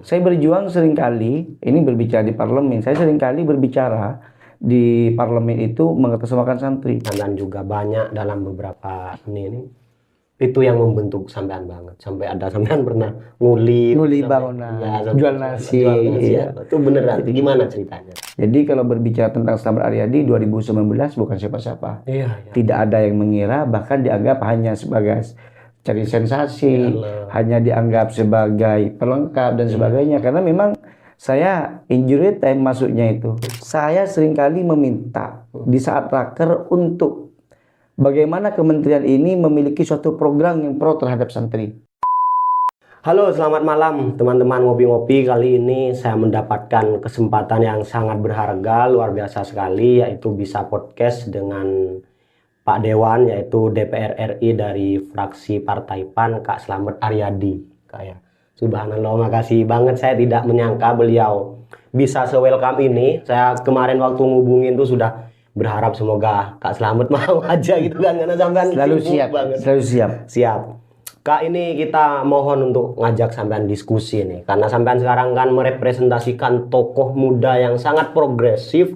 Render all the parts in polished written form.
Saya berjuang seringkali, ini berbicara di parlemen, saya seringkali berbicara di parlemen itu mengatasnamakan santri. Dan juga banyak dalam beberapa ini itu yang membentuk sampean banget. Sampai ada sampean pernah nguli bangunan, jual nasi. Iya. Itu beneran. Gimana ceritanya? Jadi kalau berbicara tentang Slamet Aryadi 2019 bukan siapa-siapa. Iya. Tidak ada yang mengira, bahkan dianggap hanya sebagai cari sensasi, hanya dianggap sebagai pelengkap dan sebagainya. Karena memang saya injury time masuknya itu. Saya seringkali meminta di saat raker untuk bagaimana kementerian ini memiliki suatu program yang pro terhadap santri. Halo, selamat malam teman-teman ngopi-ngopi. Kali ini saya mendapatkan kesempatan yang sangat berharga, luar biasa sekali, yaitu bisa podcast dengan Pak Dewan, yaitu DPR RI dari fraksi Partai PAN, Kak Slamet Aryadi. Kayak subhanallah, makasih banget. Saya tidak menyangka beliau bisa se-welcome ini. Saya kemarin waktu ngubungin tuh sudah berharap semoga Kak Slamet mau aja gitu kan, karena sampean selalu siap banget. Selalu siap. Kak, ini kita mohon untuk ngajak sampean diskusi nih, karena sampean sekarang kan merepresentasikan tokoh muda yang sangat progresif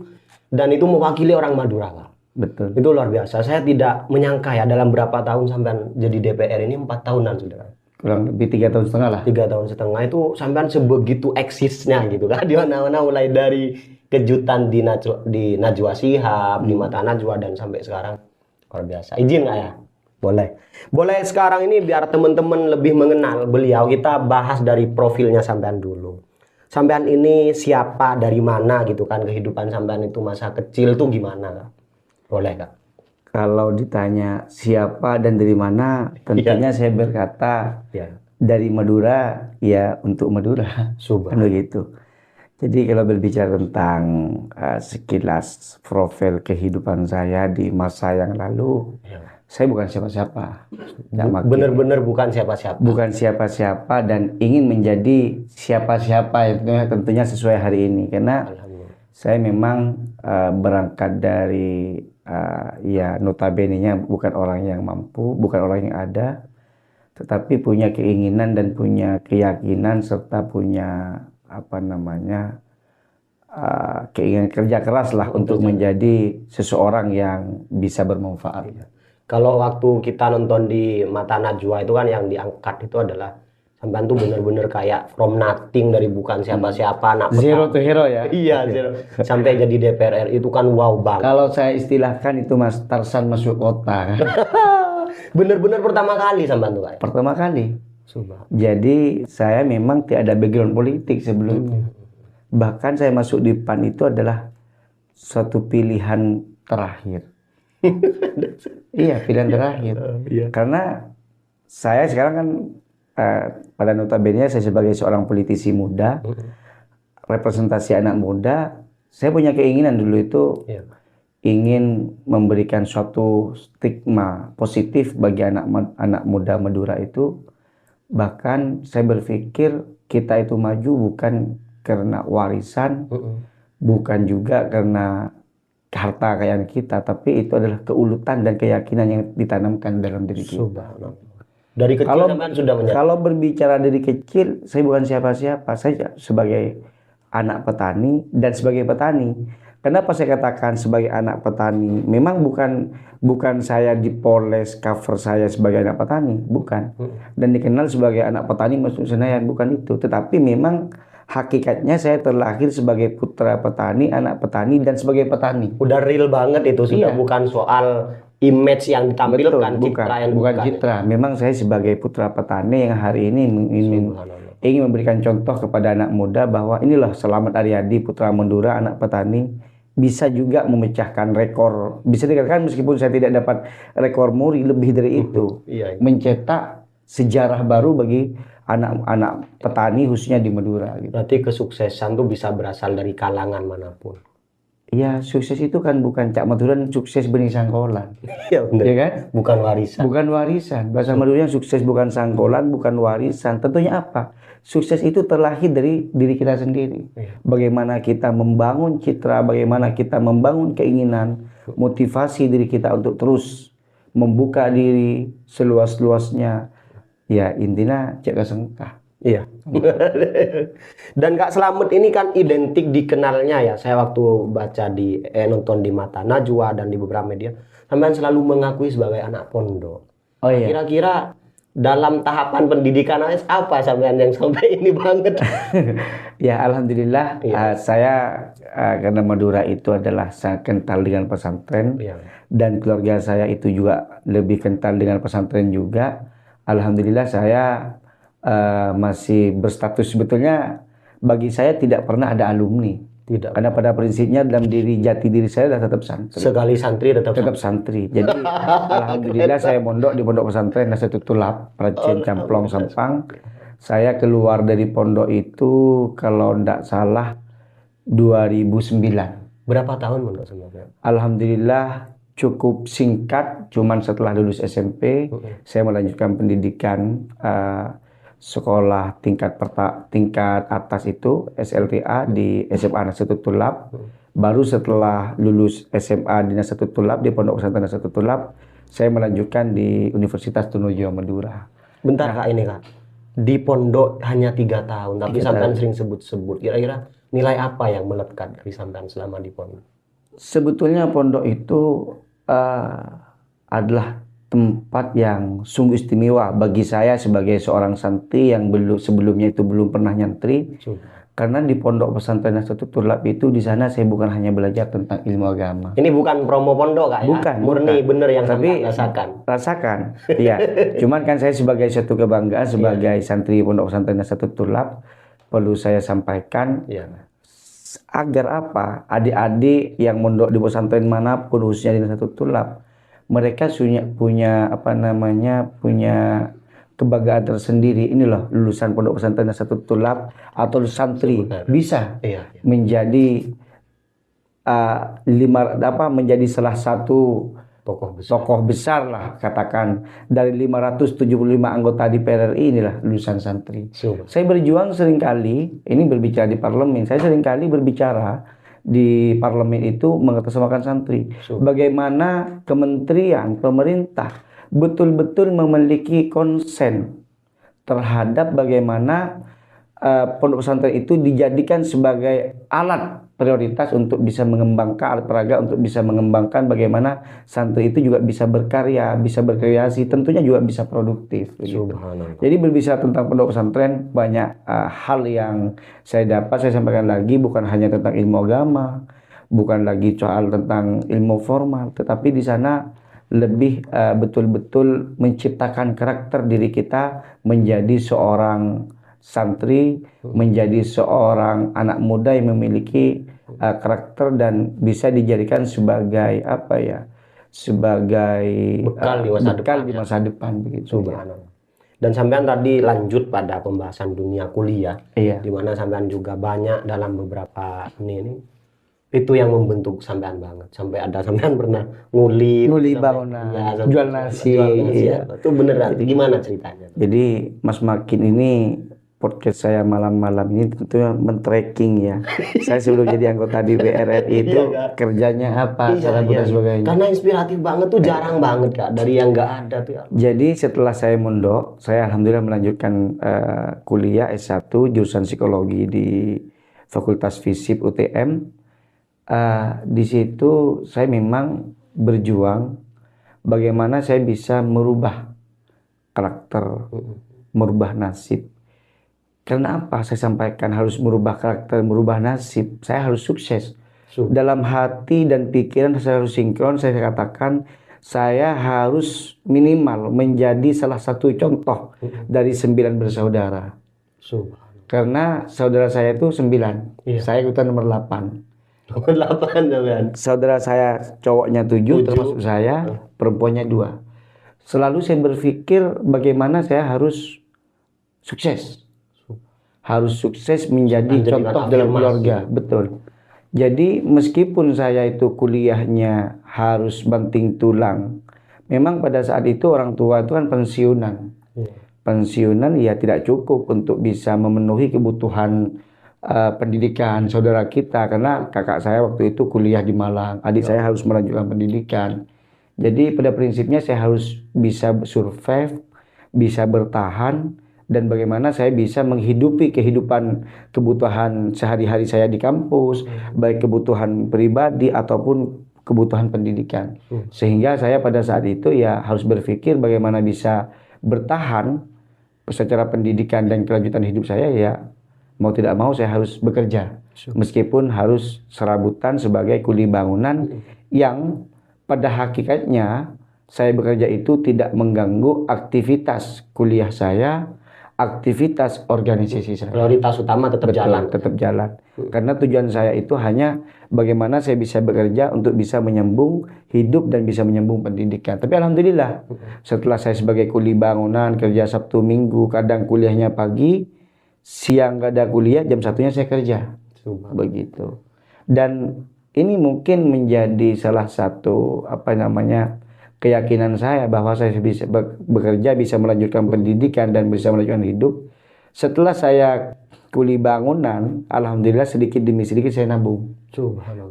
dan itu mewakili orang Madura, Kak. Betul. Itu luar biasa. Saya tidak menyangka ya dalam berapa tahun sampean jadi DPR ini, 4 tahunan sudah. Kurang lebih 3 tahun setengah lah. 3 tahun setengah itu sampean sebegitu eksisnya gitu kan, di mana-mana, mulai dari kejutan di Najwa Shihab, di Mata Najwa, dan sampai sekarang luar biasa. Izin nggak ya? Boleh sekarang ini biar teman-teman lebih mengenal beliau, kita bahas dari profilnya sampean dulu. Sampean ini siapa, dari mana gitu kan, kehidupan sampean itu masa kecil tuh gimana, Kak? Boleh, Kak? Kalau ditanya siapa dan dari mana, tentunya saya berkata dari Madura, ya untuk Madura. Kan begitu. Jadi kalau berbicara tentang sekilas profil kehidupan saya di masa yang lalu, saya bukan siapa-siapa. Bener-bener bukan siapa-siapa. Bukan siapa-siapa dan ingin menjadi siapa-siapa, itu tentunya sesuai hari ini. Karena saya memang berangkat dari ya notabene-nya bukan orang yang mampu, bukan orang yang ada, tetapi punya keinginan dan punya keyakinan serta punya keinginan kerja keras lah untuk menjadi seseorang yang bisa bermanfaat. Kalau waktu kita nonton di Mata Najwa itu kan yang diangkat itu adalah sampean tuh bener-bener kayak from nothing, dari bukan siapa-siapa, anak zero to hero ya. Iya, zero. Sampai jadi DPR RI itu kan wow banget. Kalau saya istilahkan itu Mas Tarsan masuk kota. Bener-bener pertama kali sampean tuh, Kak? Pertama kali. Jadi saya memang tidak ada background politik sebelumnya. Bahkan saya masuk di PAN itu adalah suatu pilihan terakhir. Iya, pilihan terakhir. Karena saya sekarang kan pada notabene saya sebagai seorang politisi muda, representasi anak muda, saya punya keinginan dulu itu ingin memberikan suatu stigma positif bagi anak muda Madura itu. Bahkan saya berpikir kita itu maju bukan karena warisan, bukan juga karena harta kekayaan kita, tapi itu adalah keulutan dan keyakinan yang ditanamkan dalam diri kita. Dari kecil sampean sudah menyadari. Kalau berbicara dari kecil, saya bukan siapa-siapa. Saya sebagai anak petani dan sebagai petani. Kenapa saya katakan sebagai anak petani? Memang bukan saya dipoles cover saya sebagai anak petani, bukan. Dan dikenal sebagai anak petani masuk Senayan, bukan itu. Tetapi memang hakikatnya saya terlahir sebagai putra petani, anak petani, dan sebagai petani. Udah real banget itu, sudah bukan soal image yang ditampilkan. Betul, bukan citra. Memang saya sebagai putra petani yang hari ini ingin memberikan contoh kepada anak muda bahwa inilah Slamet Aryadi, putra Madura, anak petani, bisa juga memecahkan rekor. Bisa dikatakan meskipun saya tidak dapat rekor muri, lebih dari itu. Mencetak sejarah baru bagi anak-anak petani khususnya di Madura. Gitu. Berarti kesuksesan tuh bisa berasal dari kalangan manapun. Iya, sukses itu kan bukan Cak Maduran sukses benih sangkolan. Iya benar. Ya kan? Bukan warisan. Bukan warisan. Bahasa Madura yang sukses bukan sangkolan, bukan warisan. Tentunya apa? Sukses itu terlahir dari diri kita sendiri. Bagaimana kita membangun citra, bagaimana kita membangun keinginan, motivasi diri kita untuk terus membuka diri seluas-luasnya. Ya intinya cek kesengkah. Iya. Dan Kak Slamet ini kan identik dikenalnya ya. Saya waktu baca nonton di Mata Najwa dan di beberapa media, sampean selalu mengakui sebagai anak pondok. Oh iya. Kira-kira dalam tahapan pendidikan apa sampean yang sampai ini banget? Ya alhamdulillah Iya. saya karena Madura itu adalah sangat kental dengan pesantren Iya. dan keluarga saya itu juga lebih kental dengan pesantren juga. Alhamdulillah saya masih berstatus, sebetulnya bagi saya tidak pernah ada alumni. Tidak. Karena pada prinsipnya dalam jati diri saya adalah tetap santri. Sekali santri tetap Santri. Jadi alhamdulillah saya mondok di pondok pesantren Nasatul Tulab, Pracin Camplong Sampang. Saya keluar dari pondok itu kalau tidak salah 2009. Berapa tahun mondok sebenarnya? Alhamdulillah cukup singkat, cuman setelah lulus SMP saya melanjutkan pendidikan sekolah tingkat atas itu SLTA di SMA Nasatul Tulab. Baru setelah lulus SMA di Nasatul Tulab, di Pondok Pesantren Nasatul Tulab, saya melanjutkan di Universitas Trunojoyo Madura. Bentar Kak, ini Kak, di pondok hanya 3 tahun, tapi sampean sering sebut-sebut. Kira-kira nilai apa yang melekat dari sampean selama di pondok? Sebetulnya pondok itu adalah tempat yang sungguh istimewa bagi saya sebagai seorang santri yang sebelumnya itu belum pernah nyantri. Karena di pondok pesantren Nasatul Tulab itu, di sana saya bukan hanya belajar tentang ilmu agama. Ini bukan promo pondok Kak ya? Bukan, murni bener yang tapi rasakan. Iya. Cuman kan saya sebagai satu kebanggaan sebagai santri pondok pesantren Nasatul Tulab, perlu saya sampaikan agar apa? Adik-adik yang mondok di pesantren manapun, khususnya di Nasatul Tulab, mereka punya kebanggaan tersendiri. Ini loh, lulusan pondok pesantren Nasatul Tulab atau santri bisa menjadi menjadi salah satu tokoh besar lah, katakan dari 575 anggota DPR RI, inilah lulusan santri. Saya berjuang seringkali, ini berbicara di parlemen, saya seringkali berbicara di parlemen itu mengatasnamakan santri. Bagaimana kementerian, pemerintah betul-betul memiliki konsen terhadap bagaimana pondok pesantren itu dijadikan sebagai alat prioritas untuk bisa mengembangkan alat peraga, untuk bisa mengembangkan bagaimana santri itu juga bisa berkarya, bisa berkreasi, tentunya juga bisa produktif. Jadi berbicara tentang pondok pesantren, banyak hal yang saya dapat, saya sampaikan lagi, bukan hanya tentang ilmu agama, bukan lagi soal tentang ilmu formal, tetapi di sana lebih betul-betul menciptakan karakter diri kita menjadi seorang santri, menjadi seorang anak muda yang memiliki karakter dan bisa dijadikan sebagai sebagai bekal di masa depan begitu. Dan sampean tadi lanjut pada pembahasan dunia kuliah, di mana sampean juga banyak dalam beberapa ini itu yang membentuk sampean banget, sampai ada sampean pernah nguli bangunan, jual nasi. Itu beneran. Gimana ceritanya? Jadi Mas Makin ini, podcast saya malam-malam ini tentunya men-tracking ya. Saya sebelum jadi anggota DPR RI itu kerjanya apa, dan sebagainya. Karena inspiratif banget tuh, jarang banget Kak, dari yang nggak ada tuh. Jadi setelah saya mondok, saya alhamdulillah melanjutkan kuliah S1 jurusan psikologi di Fakultas Fisip UTM. Di situ saya memang berjuang bagaimana saya bisa merubah karakter, merubah nasib. Karena apa? Saya sampaikan harus merubah karakter, merubah nasib. Saya harus sukses. Dalam hati dan pikiran saya harus sinkron. Saya katakan saya harus minimal menjadi salah satu contoh dari 9 bersaudara. Karena saudara saya itu 9. Saya ikutan nomor 8. Saudara saya cowoknya 7 termasuk saya, perempuannya 2. Selalu saya berpikir bagaimana saya harus sukses. Harus sukses menjadi contoh dalam keluarga. Betul. Jadi meskipun saya itu kuliahnya harus banting tulang, memang pada saat itu orang tua itu kan pensiunan. Pensiunan ya tidak cukup untuk bisa memenuhi kebutuhan pendidikan saudara kita, karena kakak saya waktu itu kuliah di Malang, adik saya harus melanjutkan pendidikan. Jadi pada prinsipnya saya harus bisa survive, bisa bertahan, dan bagaimana saya bisa menghidupi kebutuhan sehari-hari saya di kampus, baik kebutuhan pribadi ataupun kebutuhan pendidikan. Sehingga saya pada saat itu ya harus berpikir bagaimana bisa bertahan secara pendidikan dan kelanjutan hidup saya, ya mau tidak mau saya harus bekerja. Meskipun harus serabutan sebagai kuli bangunan yang pada hakikatnya saya bekerja itu tidak mengganggu aktivitas kuliah saya, aktivitas organisasi saya. Prioritas utama tetap jalan. Tetap jalan. Karena tujuan saya itu hanya bagaimana saya bisa bekerja untuk bisa menyambung hidup dan bisa menyambung pendidikan. Tapi alhamdulillah setelah saya sebagai kuli bangunan kerja Sabtu Minggu, kadang kuliahnya pagi, siang gak ada kuliah, jam satunya saya kerja. Begitu. Dan ini mungkin menjadi salah satu keyakinan saya bahwa saya bisa bekerja, bisa melanjutkan pendidikan dan bisa melanjutkan hidup. Setelah saya kuli bangunan, alhamdulillah sedikit demi sedikit saya nabung.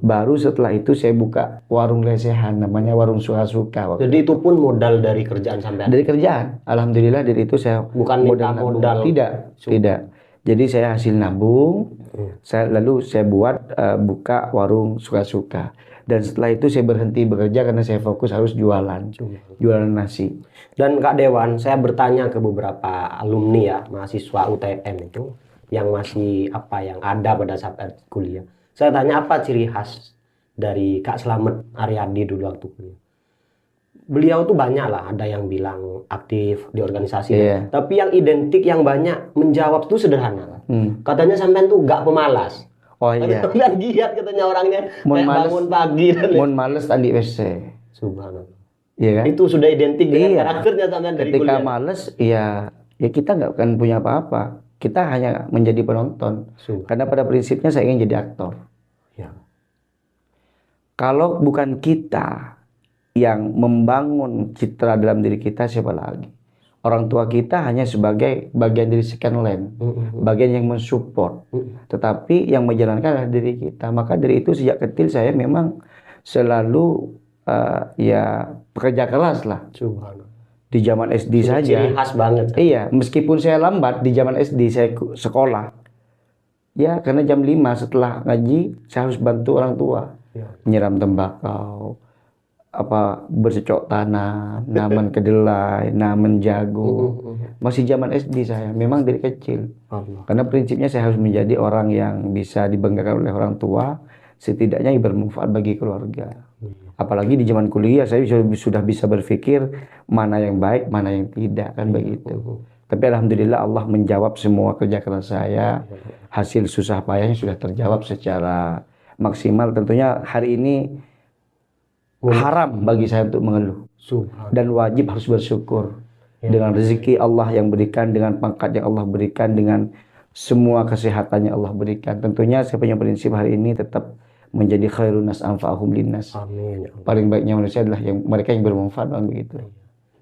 Baru setelah itu saya buka warung lesehan, namanya warung suka-suka. Jadi itu pun modal dari kerjaan sampai dari kerjaan. Alhamdulillah dari itu saya bukan modal. Tidak. Jadi saya hasil nabung, lalu saya buat buka warung suka-suka. Dan setelah itu saya berhenti bekerja karena saya fokus harus jualan nasi. Dan Kak Dewan, saya bertanya ke beberapa alumni ya, mahasiswa UTM itu yang masih yang ada pada saat kuliah. Saya tanya apa ciri khas dari Kak Slamet Aryadi dulu waktu kuliah. Beliau tuh banyak lah, ada yang bilang aktif di organisasi, tapi yang identik yang banyak menjawab tuh sederhana. Katanya sampean tuh gak pemalas. Oh iya. Sampean giat katanya orangnya, bangun pagi dan males tadi WC. Subhanallah. Iya kan? Itu sudah identik dengan karakternya sampean dari kuliah. Ketika males, ya kita nggak akan punya apa-apa. Kita hanya menjadi penonton. Karena pada prinsipnya saya ingin jadi aktor. Ya. Kalau bukan kita yang membangun citra dalam diri kita, siapa lagi? Orang tua kita hanya sebagai bagian dari second line, bagian yang mensupport. Tetapi yang menjalankan adalah diri kita. Maka dari itu sejak kecil saya memang selalu pekerja keras lah. Di zaman SD saja. Ciri khas banget. Iya, meskipun saya lambat di zaman SD saya sekolah. Ya, karena jam 5 setelah ngaji saya harus bantu orang tua. Nyiram tembakau, bercocok tanam, naman kedelai, naman jagung. Masih zaman SD saya, memang dari kecil. Karena prinsipnya saya harus menjadi orang yang bisa dibanggakan oleh orang tua, setidaknya bermanfaat bagi keluarga. Apalagi di zaman kuliah saya sudah bisa berpikir mana yang baik, mana yang tidak, kan begitu. Tapi alhamdulillah Allah menjawab semua kerja keras saya. Hasil susah payahnya sudah terjawab secara maksimal. Tentunya hari ini haram bagi saya untuk mengeluh. Dan wajib harus bersyukur dengan rezeki Allah yang berikan, dengan pangkat yang Allah berikan, dengan semua kesehatan yang Allah berikan. Tentunya saya punya prinsip hari ini tetap menjadi khairun nas anfa'ahum linnas. Amin. Paling baiknya manusia adalah mereka yang bermanfaat, begitu.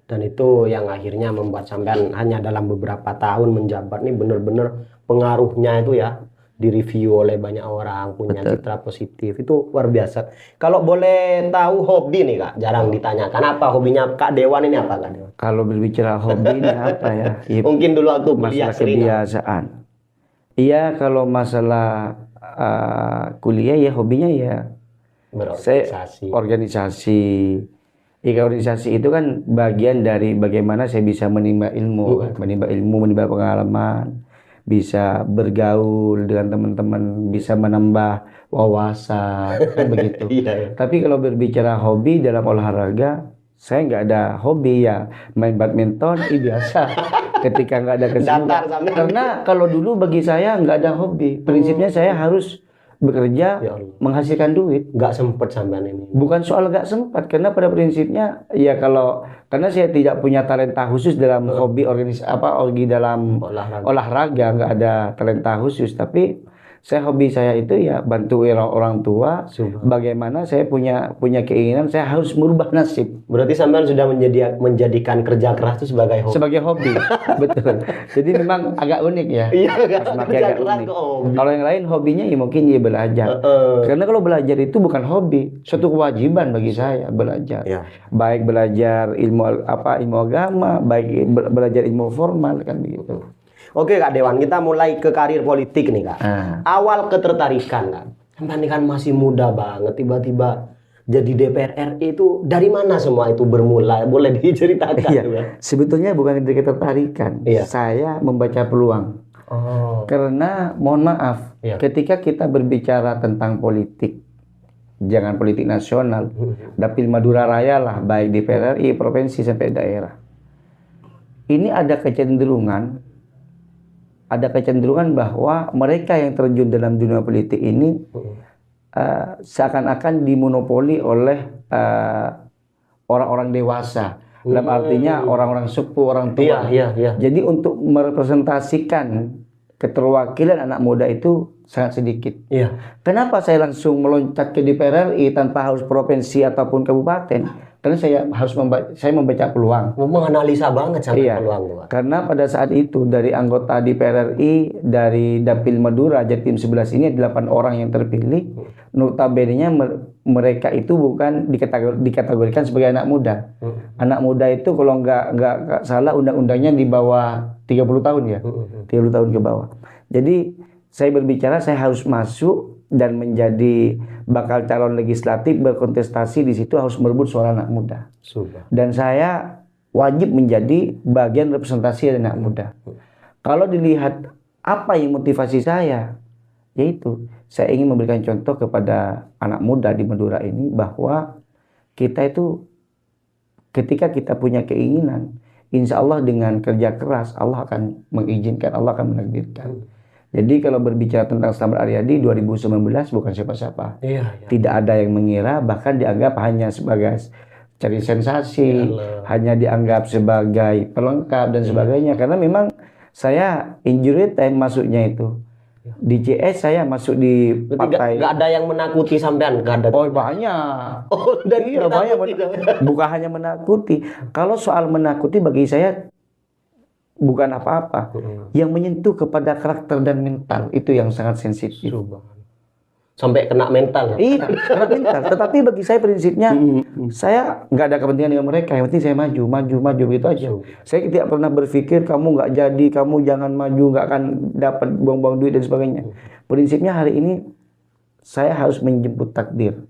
Dan itu yang akhirnya membuat sampean hanya dalam beberapa tahun menjabat nih benar-benar pengaruhnya itu ya direview oleh banyak orang, punya citra positif, itu luar biasa. Kalau boleh tahu hobi nih Kak, jarang ditanyakan, apa hobinya Kak Dewan ini, apa Kak Dewan? Kalau berbicara hobi ini apa ya? Mungkin dulu waktu kuliah masalah kebiasaan. Iya, kalau masalah kuliah ya hobinya ya organisasi. Organisasi itu kan bagian dari bagaimana saya bisa menimba ilmu, menimba pengalaman, bisa bergaul dengan teman-teman, bisa menambah wawasan, kan begitu. Tapi kalau berbicara hobi dalam olahraga, saya nggak ada hobi ya, main badminton biasa. Ketika nggak ada kesibukan. Karena kalau dulu bagi saya nggak ada hobi. Prinsipnya saya harus bekerja, menghasilkan duit. Nggak sempat sampean ini. Bukan soal nggak sempat, karena pada prinsipnya ya karena saya tidak punya talenta khusus dalam hobi dalam olahraga, nggak ada talenta khusus. Tapi hobi saya itu ya bantu orang tua. Bagaimana saya punya keinginan saya harus merubah nasib. Berarti sampean sudah menjadikan kerja keras itu sebagai hobi. Sebagai hobi, betul. Jadi memang agak unik ya. Iya, agak unik. Kalau yang lain hobinya ya mungkin dia belajar. Karena kalau belajar itu bukan hobi, suatu kewajiban bagi saya belajar. Baik belajar ilmu agama, baik belajar ilmu formal, kan begitu. Oke Kak Dewan, kita mulai ke karir politik nih Kak. Ah. Awal ketertarikan Kak, sampai kan masih muda banget, tiba-tiba jadi DPR RI itu dari mana semua itu bermula? Boleh diceritakan? Iya, Kak? sebetulnya bukan dari ketertarikan, Iya. saya membaca peluang. Oh, Karena mohon maaf, Iya. ketika kita berbicara tentang politik, jangan politik nasional, dapil Madura Raya lah, baik di PRRI, provinsi sampai daerah. Ini ada kecenderungan bahwa mereka yang terjun dalam dunia politik ini seakan-akan dimonopoli oleh orang-orang dewasa. Dalam artinya orang-orang sepuh, orang tua. Iya. Jadi untuk merepresentasikan keterwakilan anak muda itu sangat sedikit. Iya. Kenapa saya langsung meloncat ke DPR RI tanpa harus provinsi ataupun kabupaten? Karena saya membaca peluang. Menganalisa banget sampai Iya, peluang tuh, Kak. karena pada saat itu dari anggota DPR RI dari Dapil Madura Jatim 11 ini 8 orang yang terpilih. Notabene-nya mereka itu bukan dikategorikan sebagai anak muda. Anak muda itu kalau nggak salah undang-undangnya di bawah 30 tahun ya. 30 tahun ke bawah. Jadi saya berbicara saya harus masuk dan menjadi bakal calon legislatif berkontestasi di situ harus merebut suara anak muda. Sudah. Dan saya wajib menjadi bagian representasi dari anak muda. Kalau dilihat apa yang motivasi saya, yaitu saya ingin memberikan contoh kepada anak muda di Madura ini bahwa kita itu ketika kita punya keinginan, insya Allah dengan kerja keras Allah akan mengizinkan, Allah akan menakdirkan. Jadi kalau berbicara tentang Slamet Aryadi 2019 bukan siapa-siapa. Iya. Tidak ada yang mengira, bahkan dianggap hanya sebagai cari sensasi, hanya dianggap sebagai pelengkap dan sebagainya. Karena memang saya injury time masuknya itu. Di CS saya masuk di partai. Nggak ada yang menakuti sampean, nggak ada. Oh banyak. Oh, dari Iya banyak. Bukan hanya menakuti. Kalau soal menakuti bagi saya bukan apa-apa. Yang menyentuh kepada karakter dan mental itu yang sangat sensitif. Sampai kena mental. Iya, kena mental. Tetapi bagi saya prinsipnya saya nggak ada kepentingan dengan mereka. Yang penting saya maju gitu aja. Saya tidak pernah berpikir kamu nggak jadi, kamu jangan maju, nggak akan dapat buang-buang duit dan sebagainya. Prinsipnya hari ini saya harus menjemput takdir.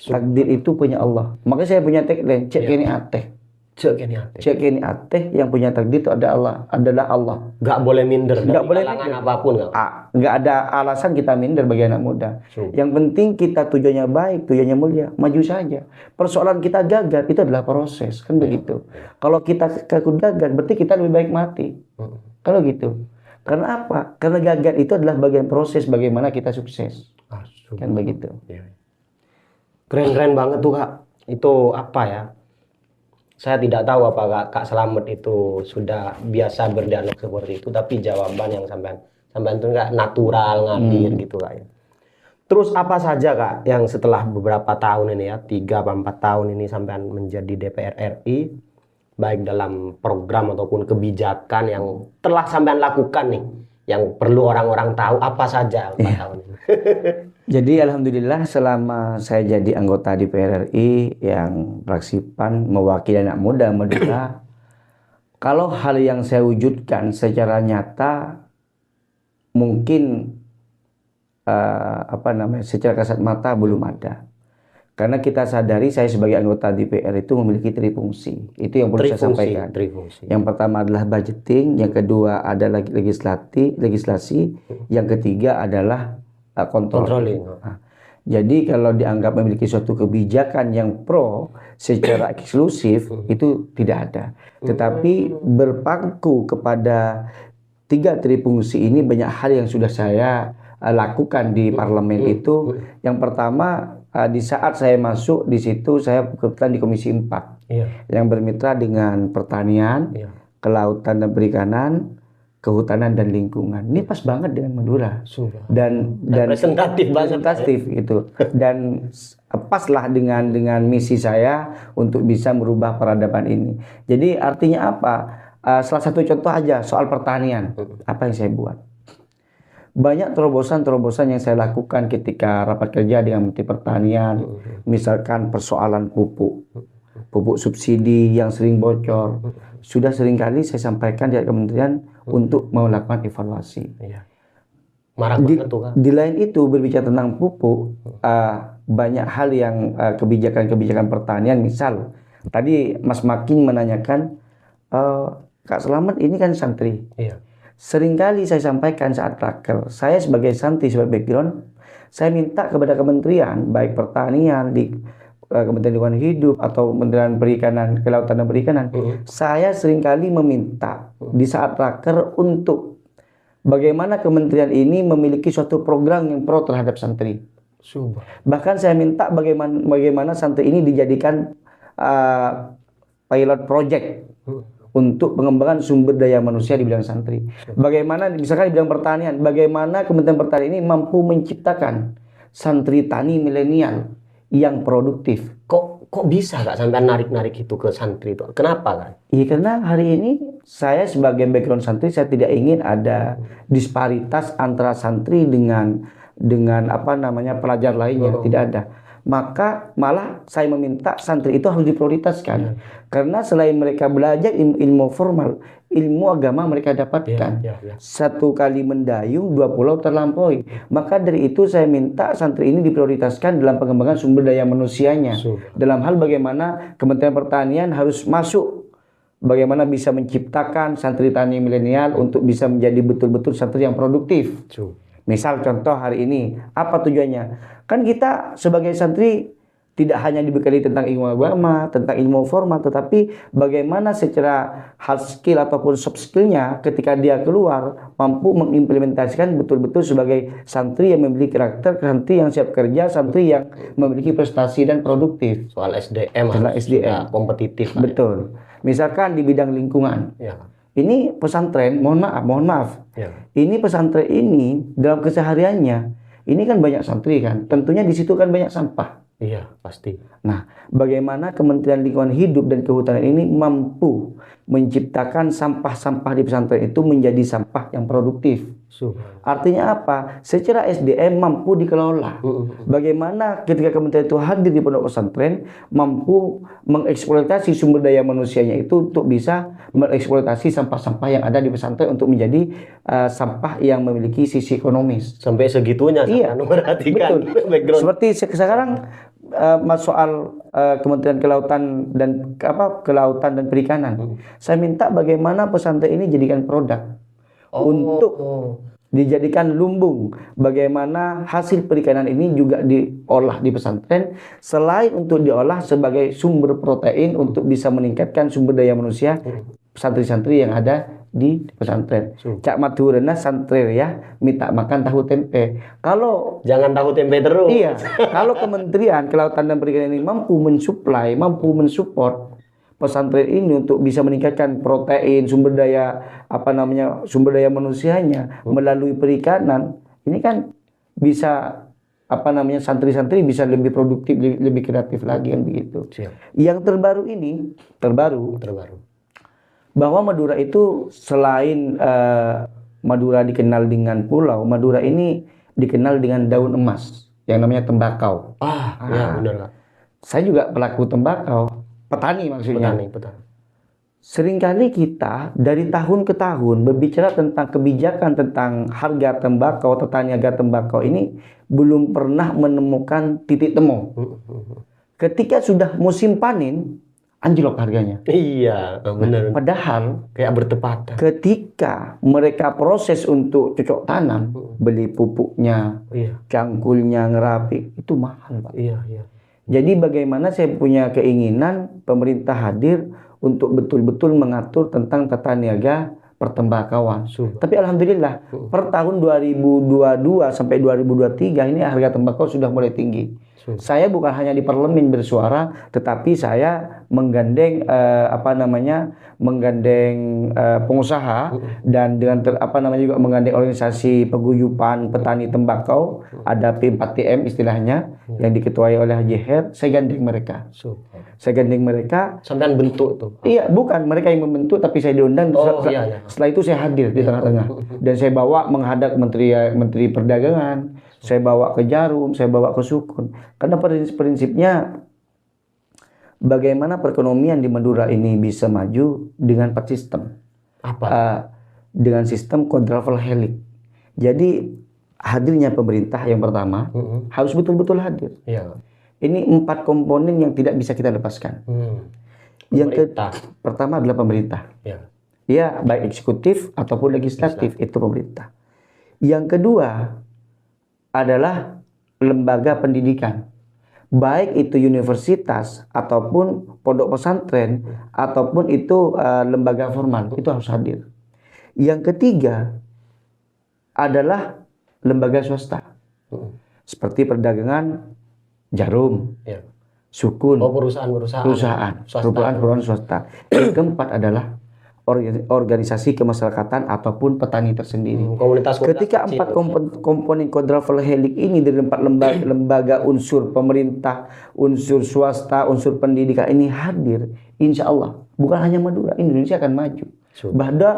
Takdir itu punya Allah. Makanya saya punya tagline, cek ini ateh. Cek ini ateh yang punya takdir itu adalah Allah. Nggak boleh minder. Nggak boleh minder. minder. Apapun Nggak ada alasan kita minder bagi anak muda. Yang penting kita tujuannya baik, tujuannya mulia, maju saja. Persoalan kita gagal itu adalah proses, kan begitu. Kalau kita gagal, berarti kita lebih baik mati. Kalau gitu. Karena apa? Karena gagal itu adalah bagian proses bagaimana kita sukses. Kan begitu. Keren-keren banget tuh Kak. Itu apa ya? Saya tidak tahu apakah Kak Slamet itu sudah biasa berdialog seperti itu, tapi jawaban yang sampean itu nggak natural, ngalir gitu Kak ya. Terus apa saja Kak yang setelah beberapa tahun ini ya, 3-4 tahun ini sampean menjadi DPR RI, baik dalam program ataupun kebijakan yang telah sampean lakukan nih, yang perlu orang-orang tahu apa saja 4 tahun ini. Jadi alhamdulillah selama saya jadi anggota DPR RI yang fraksi PAN mewakili anak muda Madura, kalau hal yang saya wujudkan secara nyata mungkin secara kasat mata belum ada. Karena kita sadari saya sebagai anggota DPR itu memiliki trifungsi. Itu yang perlu saya sampaikan. Yang pertama adalah budgeting, yang kedua adalah legislasi, yang ketiga adalah controlling. Nah, jadi kalau dianggap memiliki suatu kebijakan yang pro secara eksklusif itu tidak ada. Tetapi berpaku kepada 3 trifungsi ini banyak hal yang sudah saya lakukan di parlemen itu. Yang pertama di saat saya masuk di situ saya kebetulan di Komisi 4 yang bermitra dengan pertanian, kelautan dan perikanan, kehutanan dan lingkungan. Ini pas banget dengan Madura. Dan representatif gitu. Dan paslah dengan misi saya untuk bisa merubah peradaban ini. Jadi artinya apa? Salah satu contoh aja soal pertanian. Apa yang saya buat? Banyak terobosan-terobosan yang saya lakukan ketika rapat kerja dengan Menteri Pertanian, misalkan persoalan pupuk. pupuk subsidi yang sering bocor. Sudah seringkali saya sampaikan di kementerian untuk melakukan evaluasi. Iya. Marah banget tuh Kak. Di lain itu berbicara tentang pupuk, banyak hal yang kebijakan-kebijakan pertanian, misal tadi Mas Makin menanyakan, Kak Selamat ini kan santri. Iya. Seringkali saya sampaikan saat raker, saya sebagai santri, sebagai background, saya minta kepada kementerian, baik pertanian, di Kementerian Lingkungan Hidup atau Kementerian Perikanan, Kelautan dan Perikanan, saya seringkali meminta di saat raker untuk bagaimana kementerian ini memiliki suatu program yang pro terhadap santri. Bahkan saya minta bagaimana santri ini dijadikan pilot project untuk pengembangan sumber daya manusia di bidang santri. Bagaimana misalkan di bidang pertanian, bagaimana Kementerian Pertanian ini mampu menciptakan santri tani milenial yang produktif. Kok bisa Kak sampai narik itu ke santri itu? Kenapa kan? Iya, karena hari ini saya sebagai background santri, saya tidak ingin ada disparitas antara santri dengan pelajar lainnya. Tidak ada. Maka malah saya meminta santri itu harus diprioritaskan. Karena selain mereka belajar ilmu formal, ilmu agama mereka dapatkan. Satu kali mendayung, dua pulau terlampaui. Maka dari itu saya minta santri ini diprioritaskan dalam pengembangan sumber daya manusianya. Dalam hal bagaimana Kementerian Pertanian harus masuk, bagaimana bisa menciptakan santri tani milenial untuk bisa menjadi betul-betul santri yang produktif. Misal contoh hari ini, apa tujuannya? Kan kita sebagai santri tidak hanya dibekali tentang ilmu agama, tentang ilmu formal, tetapi bagaimana secara hard skill ataupun soft skillnya ketika dia keluar mampu mengimplementasikan betul-betul sebagai santri yang memiliki karakter, santri yang siap kerja, santri yang memiliki prestasi dan produktif. Soal SDM kompetitif. Betul. Misalkan di bidang lingkungan. Ini pesantren, mohon maaf. Ini pesantren ini dalam kesehariannya, ini kan banyak santri kan, tentunya di situ kan banyak sampah. Iya, pasti. Nah, bagaimana Kementerian Lingkungan Hidup dan Kehutanan ini mampu menciptakan sampah-sampah di pesantren itu menjadi sampah yang produktif. Artinya apa? Secara SDM mampu dikelola. Bagaimana ketika kementerian itu hadir di pondok pesantren, mampu mengeksploitasi sumber daya manusianya itu untuk bisa mengeksploitasi sampah-sampah yang ada di pesantren untuk menjadi sampah yang memiliki sisi ekonomis. Sampai segitunya, iya, memperhatikan background. Seperti sekarang soal Kementerian Kelautan dan Perikanan. Saya minta bagaimana pesantren ini jadikan produk untuk dijadikan lumbung. Bagaimana hasil perikanan ini juga diolah di pesantren, selain untuk diolah sebagai sumber protein untuk bisa meningkatkan sumber daya manusia santri-santri yang ada di pesantren. Cak maturena santri ya, minta makan tahu tempe. Kalau jangan tahu tempe terus. Iya, kalau Kementerian Kelautan dan Perikanan ini mampu mensuplai, mampu mensupport pesantren ini untuk bisa meningkatkan protein, sumber daya manusianya melalui perikanan, ini kan bisa santri-santri bisa lebih produktif, lebih kreatif lagi kan begitu. Yang terbaru bahwa Madura itu selain Madura dikenal dengan pulau, Madura ini dikenal dengan daun emas yang namanya tembakau. Ya benar Kak. Saya juga pelaku tembakau. Petani maksudnya. Petani. Seringkali kita dari tahun ke tahun berbicara tentang kebijakan tentang harga tembakau, tata niaga tembakau ini belum pernah menemukan titik temu. Ketika sudah musim panen, anjlok harganya. Iya, benar. Padahal kayak bertepatan. Ketika mereka proses untuk cocok tanam, beli pupuknya, cangkulnya, ngerapi, itu mahal, Pak. Iya. Jadi bagaimana saya punya keinginan pemerintah hadir untuk betul-betul mengatur tentang tata niaga pertembakauan. Tapi alhamdulillah per tahun 2022 sampai 2023 ini harga tembakau sudah mulai tinggi. Saya bukan hanya di parlemen bersuara, tetapi saya menggandeng pengusaha dan dengan juga menggandeng organisasi paguyuban petani tembakau, ada P4TM istilahnya yang diketuai oleh Haji Her. Saya gandeng mereka. Sampai bentuk tuh. Iya, bukan mereka yang membentuk, tapi saya diundang. Setelah itu saya hadir di tengah-tengah dan saya bawa menghadap Menteri Perdagangan, saya bawa ke Jarum, saya bawa ke Sukun. Karena prinsipnya bagaimana perekonomian di Madura ini bisa maju dengan 4 sistem. Apa? Dengan sistem quadruple helix. Jadi hadirnya pemerintah yang pertama harus betul-betul hadir. Iya. Ini 4 komponen yang tidak bisa kita lepaskan. Yang pertama adalah pemerintah. Ya. Ya, baik eksekutif ataupun legislatif, itu pemerintah. Yang kedua adalah lembaga pendidikan. Baik itu universitas ataupun pondok pesantren ataupun itu lembaga formal, itu harus hadir. Yang ketiga adalah lembaga swasta. Seperti perdagangan jarum, sukun, perusahaan swasta. Yang keempat adalah organisasi kemasyarakatan ataupun petani tersendiri. Ketika 4 komponen quadruple helix ini dari 4 lembaga unsur pemerintah, unsur swasta, unsur pendidikan ini hadir, insya Allah bukan hanya Madura, Indonesia akan maju.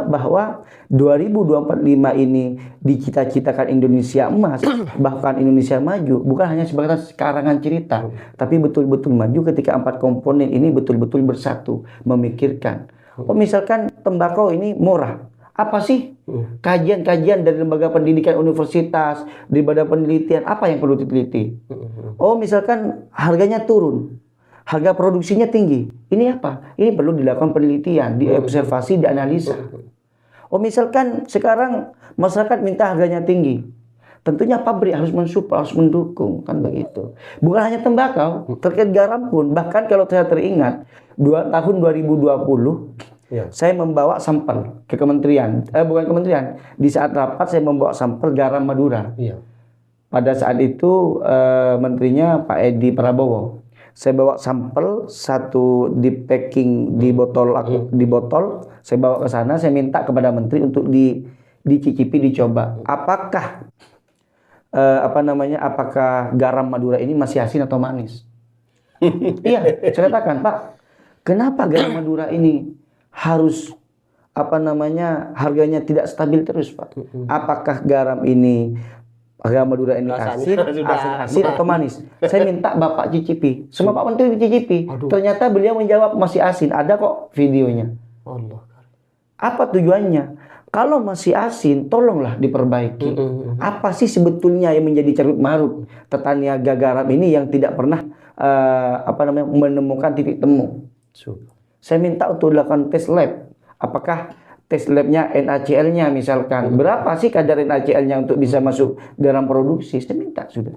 Bahwa 2045 ini dicita-citakan Indonesia emas, bahkan Indonesia maju, bukan hanya sebagai karangan cerita, tapi betul-betul maju ketika 4 komponen ini betul-betul bersatu, memikirkan. Misalkan tembakau ini murah. Apa sih kajian-kajian dari lembaga pendidikan universitas, dari badan penelitian, apa yang perlu diteliti? Misalkan harganya turun, harga produksinya tinggi. Ini apa? Ini perlu dilakukan penelitian, diobservasi, dianalisa. Misalkan sekarang masyarakat minta harganya tinggi. Tentunya pabrik harus mensupport, harus mendukung, kan begitu. Bukan hanya tembakau, terkait garam pun. Bahkan kalau saya teringat, tahun 2020, saya membawa sampel ke kementerian, bukan kementerian, di saat rapat saya membawa sampel garam Madura. Pada saat itu menterinya Pak Edi Prabowo. Saya bawa sampel, satu di packing di botol, saya bawa ke sana, saya minta kepada menteri untuk dicicipi, dicoba. Apakah apakah garam Madura ini masih asin atau manis? Iya, saya katakan, Pak, kenapa garam Madura ini harus harganya tidak stabil terus, Pak? Apakah garam Madura ini asin atau manis? Saya minta Bapak cicipi, semua Pak Menteri dicicipi. Ternyata beliau menjawab masih asin. Ada kok videonya. Apa tujuannya? Kalau masih asin, tolonglah diperbaiki. Apa sih sebetulnya yang menjadi carut marut Tetaniaga garam ini yang tidak pernah menemukan titik temu? Saya minta untuk dilakukan tes lab. Apakah tes labnya NaCl-nya misalkan berapa sih kadar NaCl-nya untuk bisa masuk dalam produksi? Saya minta sudah.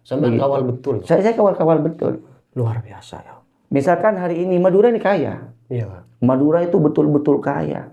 Sampai kawal betul. Saya kawal betul. Luar biasa ya. Misalkan hari ini Madura ini kaya. Iya. Madura itu betul-betul kaya.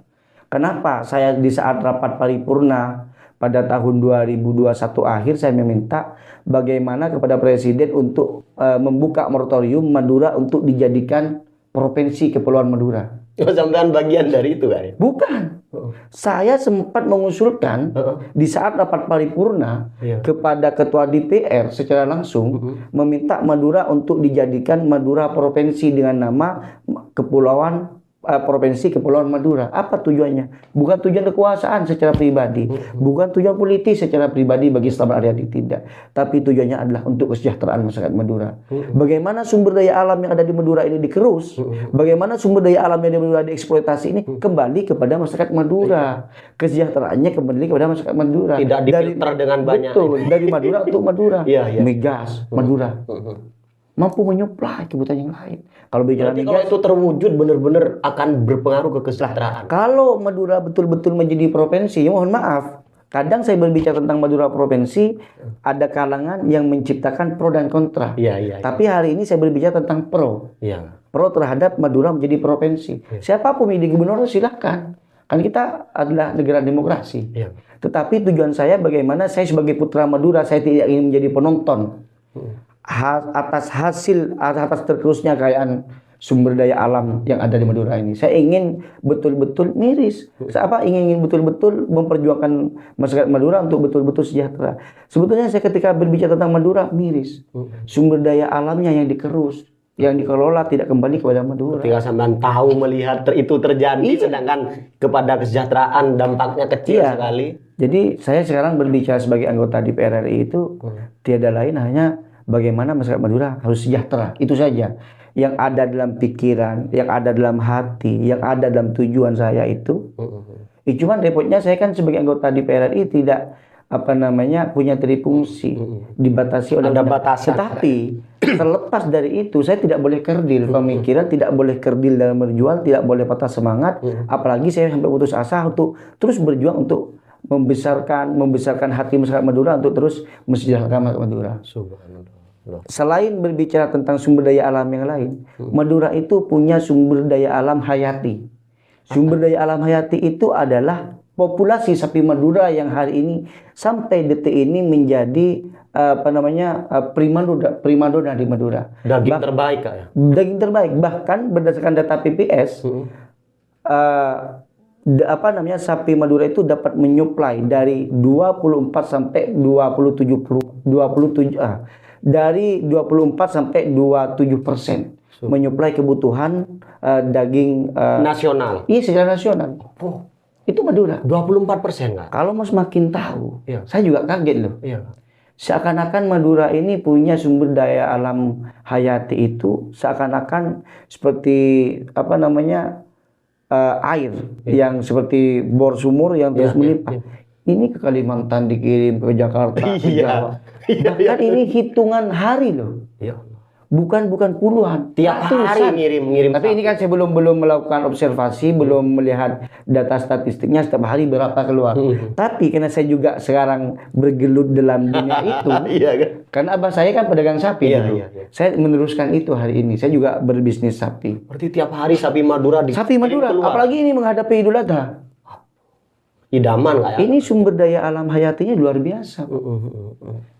Kenapa saya di saat rapat paripurna pada tahun 2021 akhir saya meminta bagaimana kepada Presiden untuk membuka moratorium Madura untuk dijadikan Provinsi Kepulauan Madura. Sampean bagian dari itu kan? Bukan. Saya sempat mengusulkan di saat rapat paripurna kepada Ketua DPR secara langsung meminta Madura untuk dijadikan Madura Provinsi dengan nama Provinsi Kepulauan Madura. Apa tujuannya? Bukan tujuan kekuasaan secara pribadi, bukan tujuan politis secara pribadi bagi Slamet Aryadi, tidak. Tapi tujuannya adalah untuk kesejahteraan masyarakat Madura. Bagaimana sumber daya alam yang ada di Madura ini dikerus, bagaimana sumber daya alam yang ada di Madura dieksploitasi ini kembali kepada masyarakat Madura. Kesejahteraannya kembali kepada masyarakat Madura. Tidak difilter dengan banyak. Betul, dari Madura untuk Madura. Migas Madura. Mampu menyuplai kebutuhan yang lain. Kalau bicara migas, kalau itu terwujud benar-benar akan berpengaruh ke kesejahteraan. Kalau Madura betul-betul menjadi provinsi, mohon maaf, kadang saya berbicara tentang Madura provinsi, ada kalangan yang menciptakan pro dan kontra. Tapi hari ini saya berbicara tentang pro. Pro terhadap Madura menjadi provinsi. Siapapun menjadi gubernur silahkan. Kan kita adalah negara demokrasi. Tetapi tujuan saya bagaimana saya sebagai putra Madura, saya tidak ingin menjadi penonton. Atas tergerusnya kekayaan sumber daya alam yang ada di Madura ini. Saya ingin betul-betul miris. Ingin betul-betul memperjuangkan masyarakat Madura untuk betul-betul sejahtera. Sebetulnya saya ketika berbicara tentang Madura miris. Sumber daya alamnya yang dikerus, yang dikelola tidak kembali kepada Madura. Ketika sampean tahu melihat itu terjadi, sedangkan kepada kesejahteraan dampaknya kecil sekali. Jadi saya sekarang berbicara sebagai anggota DPR RI itu tiada lain hanya bagaimana masyarakat Madura harus sejahtera. Itu saja yang ada dalam pikiran, yang ada dalam hati, yang ada dalam tujuan saya itu. Cuman repotnya saya kan sebagai anggota DPR RI tidak punya trifungsi, dibatasi oleh Ada undang. batasan. Tetapi terlepas dari itu saya tidak boleh kerdil pemikiran, tidak boleh kerdil dalam berjuang, tidak boleh patah semangat, apalagi saya sampai putus asa untuk terus berjuang untuk membesarkan hati masyarakat Madura untuk terus mensejahterakan masyarakat Madura. Subhanallah. Selain berbicara tentang sumber daya alam yang lain, Madura itu punya sumber daya alam hayati. Sumber daya alam hayati itu adalah populasi sapi Madura yang hari ini sampai detik ini menjadi primadona di Madura. Daging terbaik Kak ya. Daging terbaik, bahkan berdasarkan data PPS, sapi Madura itu dapat menyuplai dari 24 sampai 27% menyuplai kebutuhan daging Nasional. Iya, secara nasional. Itu Madura. 24% Kak. Kalau mau semakin tahu, Iya. saya juga kaget loh. Iya. Seakan-akan Madura ini punya sumber daya alam hayati itu seakan-akan seperti air yang seperti bor sumur yang terus melimpah. Ini ke Kalimantan dikirim, ke Jakarta, ke Jawa. Bahkan ini hitungan hari loh. Iya. Bukan puluhan, Tiap hari ratusan. ngirim. Tapi ini kan saya belum melakukan observasi, belum melihat data statistiknya setiap hari berapa keluar. Tapi karena saya juga sekarang bergelut dalam dunia itu, Iya kan? karena abah saya kan pedagang sapi Iya, dulu. iya. Saya meneruskan itu hari ini. Saya juga berbisnis sapi. Berarti tiap hari sapi Madura Sapi Madura, keluar. apalagi ini menghadapi Idul Adha. Idaman Kak ya. Ini sumber daya alam hayatinya luar biasa.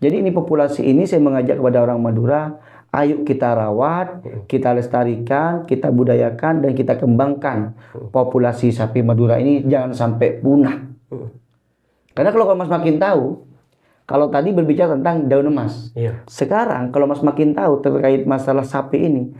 Jadi ini populasi ini saya mengajak kepada orang Madura, ayo kita rawat, kita lestarikan, kita budayakan, dan kita kembangkan populasi sapi Madura ini jangan sampai punah. Karena kalau Mas makin tahu, kalau tadi berbicara tentang daun emas, Iya. sekarang kalau Mas makin tahu terkait masalah sapi ini,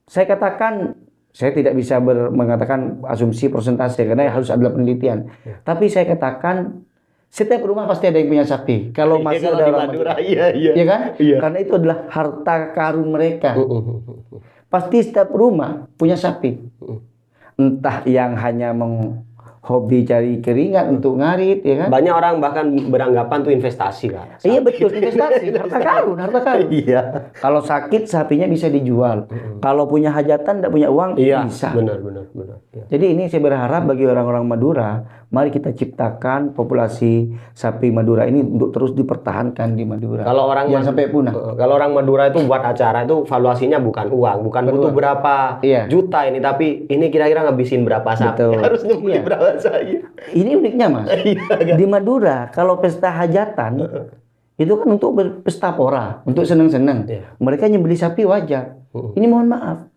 saya katakan saya tidak bisa mengatakan asumsi persentase karena harus ada penelitian. Tapi saya katakan setiap rumah pasti ada yang punya sapi. Kalau masih kalau ada di orang Madura, iya kan? Iya. Karena itu adalah harta karun mereka. Pasti setiap rumah punya sapi. Entah yang hanya hobi cari keringat untuk ngarit, ya kan? Banyak orang bahkan beranggapan tuh investasi Kak. Iya betul, investasi, harta karun. Iya. Kalau sakit sapinya bisa dijual. Kalau punya hajatan tidak punya uang Iya. bisa. Benar. Iya. Jadi ini saya berharap bagi orang-orang Madura, mari kita ciptakan populasi sapi Madura ini untuk terus dipertahankan di Madura. Kalau orang jangan sampai punah. Kalau orang Madura itu buat acara itu valuasinya bukan uang, bukan butuh berapa Iya. juta ini, tapi ini kira-kira ngabisin berapa sapi. Betul. Harus nyembelih Iya. berapa sapi. Ini uniknya Mas. Di Madura kalau pesta hajatan itu kan untuk berpesta pora, untuk senang-senang. Iya. Mereka nyembelih sapi wajar. Ini mohon maaf,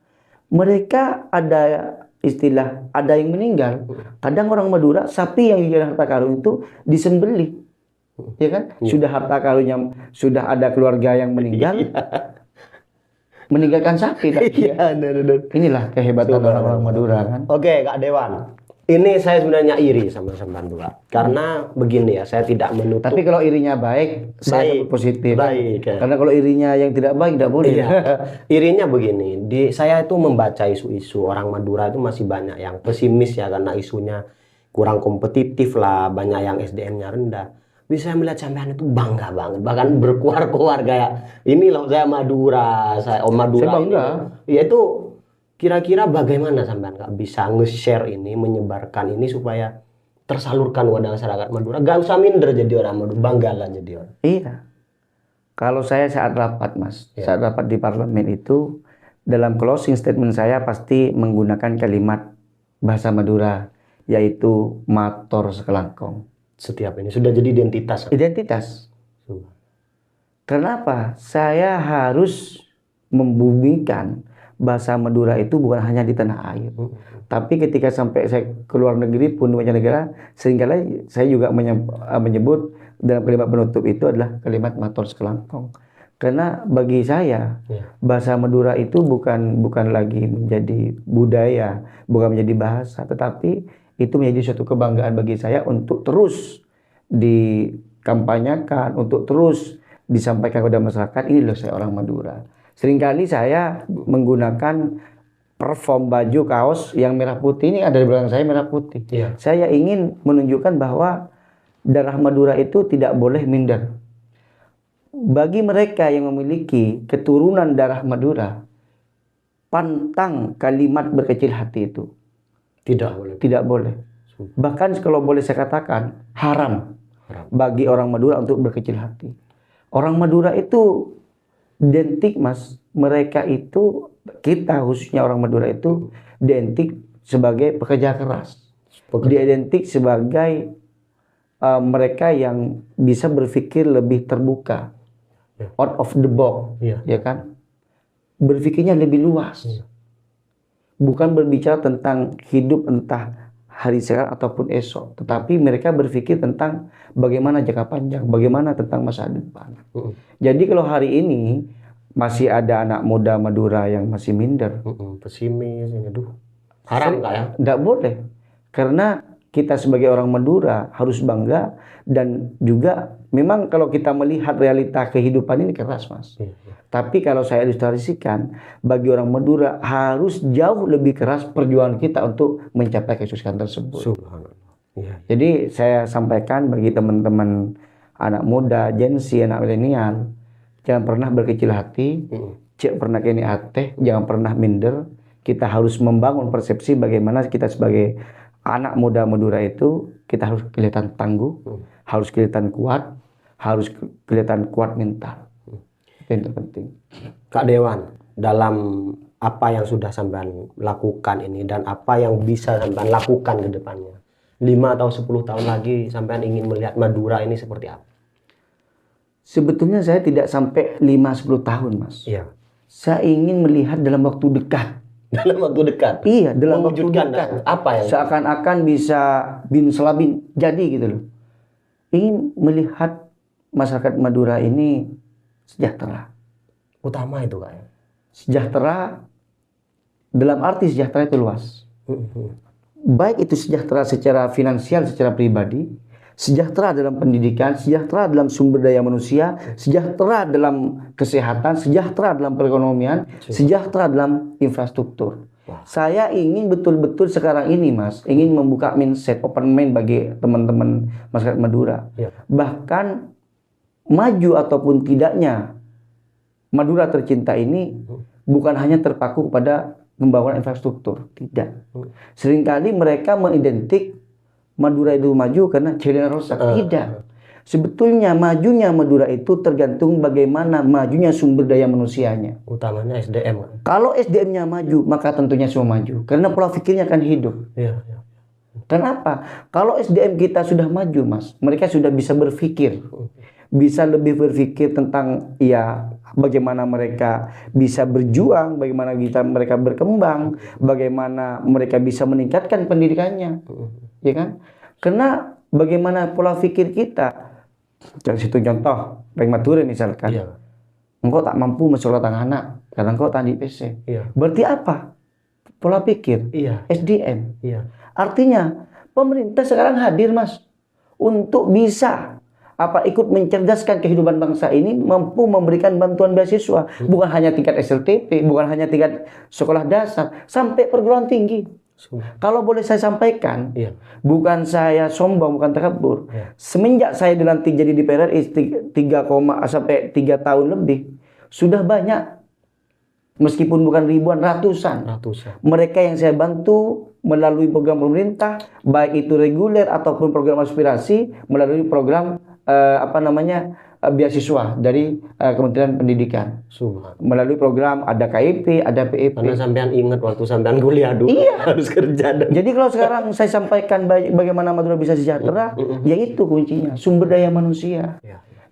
mereka ada istilah ada yang meninggal. Kadang orang Madura sapi yang jadi harta karun itu disembelih, ya kan? Sudah harta karunnya, sudah ada keluarga yang meninggal, meninggalkan sapi. Iya, benar. Inilah kehebatan orang-orang Madura kan. Oke, Kak Dewan. Ini saya sebenarnya iri sama Madura. Karena begini ya, saya tidak menutup. Tapi kalau irinya baik, saya Baik. positif. Baik, ya. Karena kalau irinya yang tidak baik, tidak boleh. Iya. Irinya begini, saya itu membaca isu-isu orang Madura itu masih banyak yang pesimis ya karena isunya kurang kompetitif lah, banyak yang SDM-nya rendah. Bisa melihat sampean itu bangga banget, bahkan berkuar-kuar kayak ini loh saya Madura, saya Madura. Saya bangga. Ini. Ya itu kira-kira bagaimana sampean Kak bisa nge-share ini, menyebarkan ini supaya tersalurkan wadah masyarakat Madura, gak usah minder jadi orang Madura, banggalah jadi orang. Iya. Kalau saya saat rapat Mas, saat rapat di parlemen itu, dalam closing statement saya pasti menggunakan kalimat bahasa Madura, yaitu mator sekelangkong. Setiap ini sudah jadi identitas. Identitas. Kenapa? Saya harus membumikan bahasa Madura itu bukan hanya di tanah air. Tapi ketika sampai saya ke luar negeri pun, di mancanegara, seringkali saya juga menyebut dalam kalimat penutup itu adalah kalimat mator sekelangkong. Karena bagi saya bahasa Madura itu bukan lagi menjadi budaya, bukan menjadi bahasa, tetapi itu menjadi suatu kebanggaan bagi saya untuk terus dikampanyekan, untuk terus disampaikan kepada masyarakat, ini loh saya orang Madura. Seringkali saya menggunakan perform baju kaos yang merah putih, ini ada di belakang saya merah putih. Iya. Saya ingin menunjukkan bahwa darah Madura itu tidak boleh minder. Bagi mereka yang memiliki keturunan darah Madura, pantang kalimat berkecil hati itu. Tidak boleh. Tidak boleh. Bahkan kalau boleh saya katakan, haram bagi orang Madura untuk berkecil hati. Orang Madura itu identik, Mas. Mereka itu, kita khususnya orang Madura itu identik sebagai pekerja keras. Dia identik sebagai mereka yang bisa berpikir lebih terbuka, out of the box, ya kan? Berpikirnya lebih luas. Bukan berbicara tentang hidup entah hari sekarang ataupun esok, tetapi mereka berpikir tentang bagaimana jangka panjang, bagaimana tentang masa depan. Jadi kalau hari ini masih ada anak muda Madura yang masih minder, pesimis, haram nggak ya? Nggak boleh, karena kita sebagai orang Madura harus bangga, dan juga memang kalau kita melihat realita kehidupan ini keras, Mas. Tapi kalau saya ilustrasikan, bagi orang Madura harus jauh lebih keras perjuangan kita untuk mencapai kesuksesan tersebut. Jadi saya sampaikan bagi teman-teman anak muda, Gen Z, anak milenial, jangan pernah berkecil hati, cek pernah kini hati, jangan pernah minder. Kita harus membangun persepsi bagaimana kita sebagai anak muda Madura itu, kita harus kelihatan tangguh, harus kelihatan kuat, harus kelihatan kuat mental. Itu yang terpenting. Kak Dewan, dalam apa yang sudah sampean lakukan ini dan apa yang bisa sampean lakukan ke depannya, 5 atau 10 tahun lagi sampean ingin melihat Madura ini seperti apa? Sebetulnya saya tidak sampai 5-10 tahun, Mas. Iya. Saya ingin melihat dalam waktu dekat. Dalam waktu dekat? Iya, dalam waktu mewujudkan dekat. Apa yang seakan-akan bisa bin selabin jadi gitu loh. Ingin melihat masyarakat Madura ini sejahtera. Utama itu, Kak. Sejahtera dalam arti sejahtera itu luas. Baik itu sejahtera secara finansial, secara pribadi, sejahtera dalam pendidikan, sejahtera dalam sumber daya manusia, sejahtera dalam kesehatan, sejahtera dalam perekonomian, sejahtera dalam infrastruktur. Saya ingin betul-betul sekarang ini, Mas, ingin membuka mindset open mind bagi teman-teman masyarakat Madura. Bahkan maju ataupun tidaknya Madura tercinta ini bukan hanya terpaku pada pembangunan infrastruktur, tidak. Seringkali mereka mengidentik Madura itu maju karena jalan rusak. Tidak. Sebetulnya majunya Madura itu tergantung bagaimana majunya sumber daya manusianya. Utamanya SDM. Kalau SDM-nya maju, maka tentunya semua maju. Karena pola pikirnya akan hidup. Kenapa? Kalau SDM kita sudah maju, Mas, mereka sudah bisa berpikir. Bisa lebih berpikir tentang bagaimana mereka bisa berjuang, bagaimana mereka berkembang, bagaimana mereka bisa meningkatkan pendidikannya. Ya kan? Karena bagaimana pola pikir kita. Dari situ contoh, Bang Madura misalkan. Engkau tak mampu mensekolahkan anak karena engkau tak di PC. Berarti apa? Pola pikir. SDM. Artinya pemerintah sekarang hadir, Mas, untuk bisa ikut mencerdaskan kehidupan bangsa ini, mampu memberikan bantuan beasiswa, bukan hanya tingkat SLTP, bukan hanya tingkat sekolah dasar, sampai perguruan tinggi. Kalau boleh saya sampaikan, bukan saya sombong, bukan takabur. Semenjak saya dilantik jadi DPR RI 3 tahun lebih, sudah banyak, meskipun bukan ribuan, ratusan. Mereka yang saya bantu melalui program pemerintah, baik itu reguler ataupun program aspirasi, melalui program beasiswa dari Kementerian Pendidikan. Melalui program ada KIP, ada PEP. Karena sampean ingat waktu sampean kuliah dulu harus kerja. Jadi kalau sekarang saya sampaikan bagaimana Madura bisa sejahtera, yaitu kuncinya sumber daya manusia.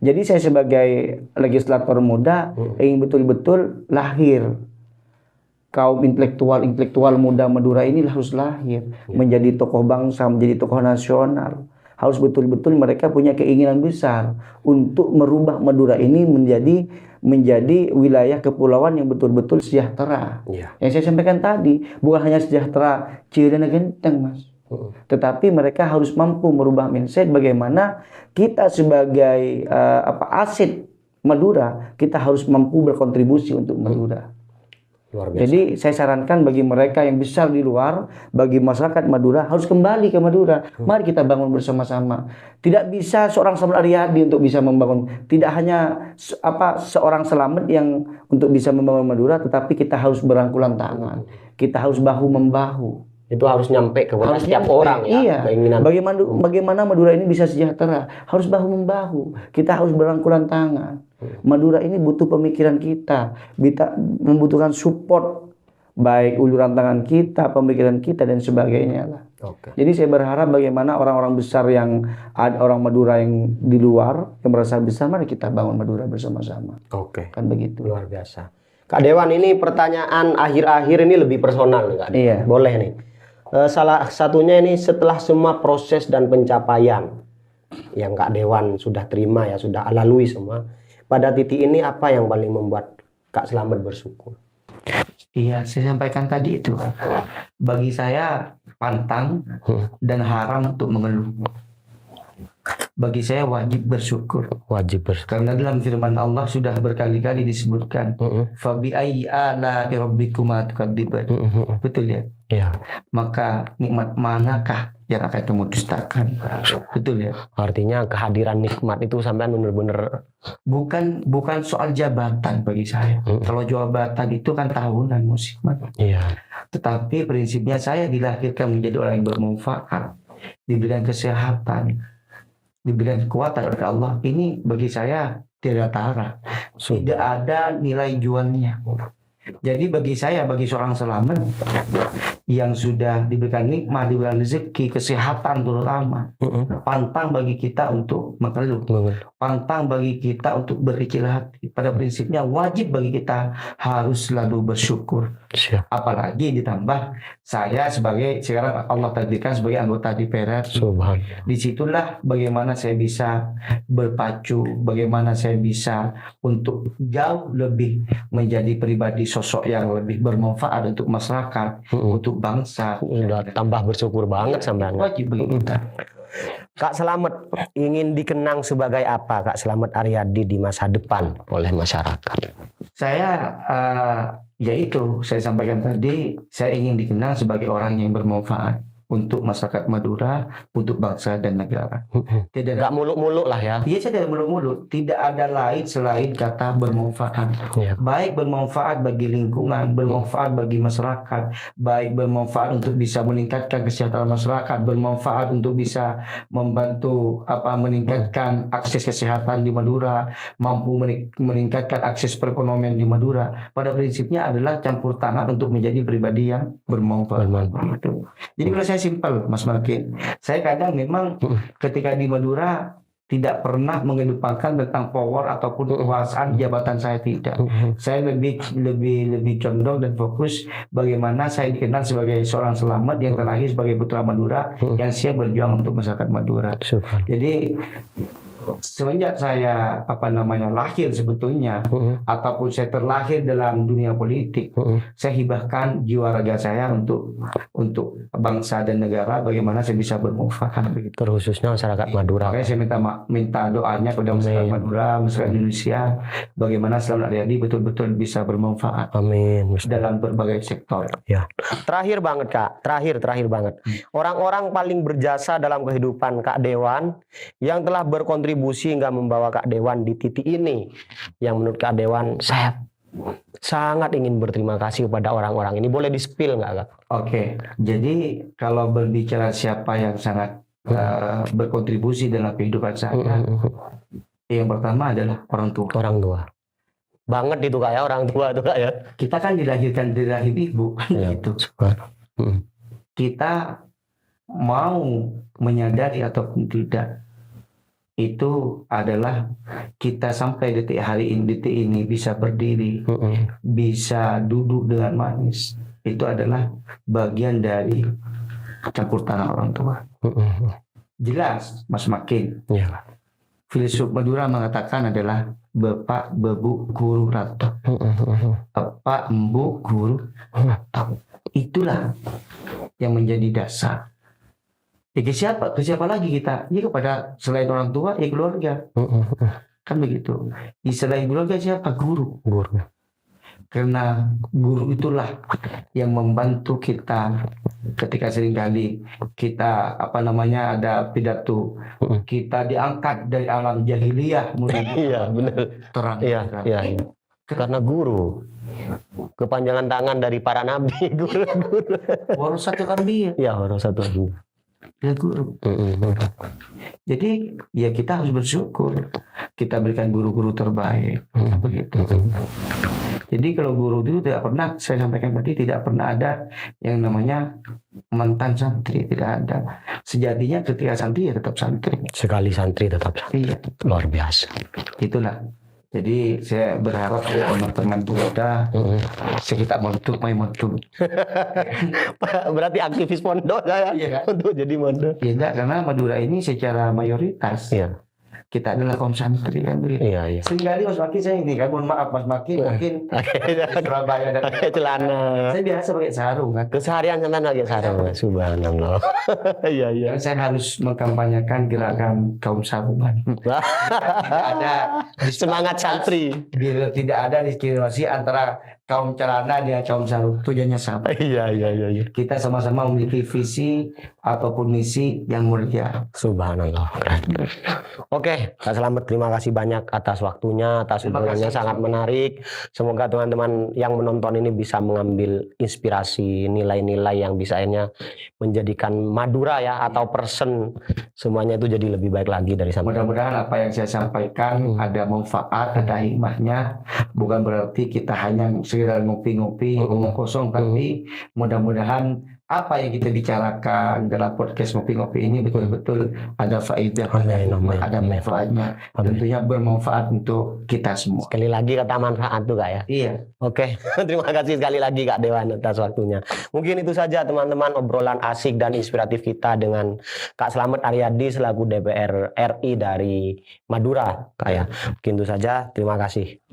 Jadi saya sebagai legislator muda ingin betul-betul lahir kaum intelektual muda Madura ini harus lahir menjadi tokoh bangsa, menjadi tokoh nasional. Harus betul-betul mereka punya keinginan besar untuk merubah Madura ini menjadi wilayah kepulauan yang betul-betul sejahtera. Yang saya sampaikan tadi, bukan hanya sejahtera Cilana Genteng, Mas. Tetapi mereka harus mampu merubah mindset bagaimana kita sebagai aset Madura, kita harus mampu berkontribusi untuk Madura. Luar biasa. Jadi saya sarankan bagi mereka yang besar di luar, bagi masyarakat Madura harus kembali ke Madura. Mari kita bangun bersama-sama. Tidak bisa seorang Slamet Aryadi untuk bisa membangun, tidak hanya seorang Slamet yang untuk bisa membangun Madura, tetapi kita harus berangkulan tangan. Kita harus bahu membahu. Itu harus nyampe kepada setiap orang ya. Iya. Keinginan. Bagaimana Madura ini bisa sejahtera? Harus bahu membahu. Kita harus berangkulan tangan. Madura ini butuh pemikiran kita, membutuhkan support baik uluran tangan kita, pemikiran kita dan sebagainya lah. Oke. Jadi saya berharap bagaimana orang-orang besar yang ada, orang Madura yang di luar yang merasa besar, mari kita bangun Madura bersama-sama. Oke. Kan begitu. Luar biasa. Kak Dewan, ini pertanyaan akhir-akhir ini lebih personal nih Kak Dewan. Iya. Boleh nih. Salah satunya ini, setelah semua proses dan pencapaian yang Kak Dewan sudah terima ya, sudah lalui semua, pada titik ini apa yang paling membuat Kak Slamet bersyukur? Iya, saya sampaikan tadi itu. Bagi saya pantang dan haram untuk mengeluh. Bagi saya wajib bersyukur. Wajib bersyukur. Karena dalam firman Allah sudah berkali-kali disebutkan, fabi ayyi ala'i rabbikuma tukadziban. Betul ya? Iya. Maka nikmat manakah yang akan kamu dustakan? Betul ya? Artinya kehadiran nikmat itu sampean benar-benar Bukan soal jabatan bagi saya. Kalau jabatan itu kan tahunan musiman. iya. Tetapi prinsipnya saya dilahirkan menjadi orang yang bermanfaat, diberikan kesehatan, diberikan kekuatan oleh Allah. Ini bagi saya tidak tara, tidak ada nilai jualnya. Jadi bagi saya, bagi seorang Slamet yang sudah diberikan nikmat, diberikan rezeki, kesehatan terutama, pantang bagi kita untuk mengeluh, pantang bagi kita untuk berkecil hati. Pada prinsipnya wajib bagi kita harus selalu bersyukur. Siap. Apalagi ditambah saya sekarang Allah takdirkan sebagai anggota DPR. Subhanallah. Disitulah bagaimana saya bisa berpacu, bagaimana saya bisa untuk jauh lebih menjadi pribadi sosok yang lebih bermanfaat untuk masyarakat, untuk bangsa. Sudah tambah bersyukur banget sampean. Wajib bagi kita. Kak Slamet ingin dikenang sebagai apa Kak Slamet Aryadi di masa depan oleh masyarakat? Saya yaitu saya sampaikan tadi, saya ingin dikenang sebagai orang yang bermanfaat untuk masyarakat Madura, untuk bangsa dan negara. Tidak Nggak muluk-muluk lah ya. Iya, saya tidak muluk-muluk. Tidak ada lain selain kata bermanfaat. Iya. Baik bermanfaat bagi lingkungan, bermanfaat bagi masyarakat, baik bermanfaat untuk bisa meningkatkan kesejahteraan masyarakat, bermanfaat untuk bisa membantu meningkatkan akses kesehatan di Madura, mampu meningkatkan akses perekonomian di Madura. Pada prinsipnya adalah campur tangan untuk menjadi pribadi yang bermanfaat. Gitu. Jadi kalau saya simpel, Mas Markin, saya kadang memang ketika di Madura tidak pernah mengedepankan tentang power ataupun kekuasaan jabatan saya, tidak. Saya lebih condong dan fokus bagaimana saya dikenal sebagai seorang Slamet yang terlahir sebagai putra Madura yang siap berjuang untuk masyarakat Madura. Jadi semenjak saya lahir sebetulnya ataupun saya terlahir dalam dunia politik, saya hibahkan jiwa raga saya untuk bangsa dan negara, bagaimana saya bisa bermanfaat begitu. Terkhususnya masyarakat Madura. Makanya saya minta doanya kepada masyarakat Madura, masyarakat Indonesia, bagaimana Slamet Aryadi betul-betul bisa bermanfaat. Amin. Dalam berbagai sektor. Ya. Terakhir banget Kak, terakhir banget. Orang-orang paling berjasa dalam kehidupan Kak Dewan yang telah berkontribusi hingga membawa Kak Dewan di titik ini, yang menurut Kak Dewan saya sangat ingin berterima kasih kepada orang-orang ini. Boleh di-spill nggak Kak? Oke, jadi kalau berbicara siapa yang sangat berkontribusi dalam kehidupan saya, yang pertama adalah orang tua. Orang tua. Banget itu Kak ya, orang tua itu Kak ya. Kita kan dilahirkan dari rahim ibu, gitu. Kita mau menyadari ataupun tidak, itu adalah kita sampai detik ini bisa berdiri, bisa duduk dengan manis. Itu adalah bagian dari campur tangan orang tua. Jelas, Mas Makin. Ya. Filsuf Madura mengatakan adalah Bapak, Bebu, Guru, Ratu. Bapak, Embu, Guru, Ratu. Itulah yang menjadi dasar. Ya ke siapa lagi kita? Ya kepada selain orang tua, ya keluarga. Kan begitu. Istilah ideologi siapa? Guru. Guru. Karena guru itulah yang membantu kita ketika seringkali kita ada pidato, kita diangkat dari alam jahiliyah menuju Iya, benar. terang. Iya. Karena guru. Kepanjangan tangan dari para nabi, guru. Warasatul anbiya. Ya, warasatul anbiya. Ya guru. Jadi ya kita harus bersyukur kita berikan guru-guru terbaik. Begitu. Jadi kalau guru itu tidak pernah, saya sampaikan tadi, tidak pernah ada yang namanya mantan santri, tidak ada. Sejatinya ketika santri ya tetap santri. Sekali santri tetap santri. Iya. Luar biasa. Itulah. Jadi saya berharap teman-teman kita sekitar montuk. Berarti aktivis pondok saya untuk jadi mondok. Ya enggak, karena Madura ini secara mayoritas kita adalah kaum santri kan begitu. Iya. Seringkali Mas Maki saya ini kan, mohon maaf Mas Maki mungkin Surabaya dan celana. Saya biasa pakai sarung kan. Keseharian sampean pakai sarung. Subhanallah. Iya. Saya harus mengkampanyekan gerakan kaum sarungan. Tidak ada semangat santri. Biar tidak ada diskriminasi antara kaum celana dan kaum sarung. Tujuannya sama. Iya. Kita sama-sama memiliki visi ataupun misi yang mulia. Subhanallah. Oke, Kak Slamet, terima kasih banyak atas waktunya, atas obrolannya sangat menarik. Semoga teman-teman yang menonton ini bisa mengambil inspirasi, nilai-nilai yang bisa akhirnya menjadikan Madura ya atau person semuanya itu jadi lebih baik lagi dari sampai. Mudah-mudahan apa yang saya sampaikan ada manfaat, ada hikmahnya. Bukan berarti kita hanya sekedar ngopi-ngopi, ngomong kosong, tapi mudah-mudahan apa yang kita bicarakan dalam podcast ngopi-ngopi ini betul-betul ada faedah, ada manfaatnya, tentunya bermanfaat untuk kita semua. Sekali lagi kata manfaat tuh Kak ya. Iya. Oke, terima kasih sekali lagi Kak Dewan atas waktunya. Mungkin itu saja teman-teman obrolan asik dan inspiratif kita dengan Kak Slamet Aryadi selaku DPR RI dari Madura Kak ya. Mungkin itu saja, terima kasih.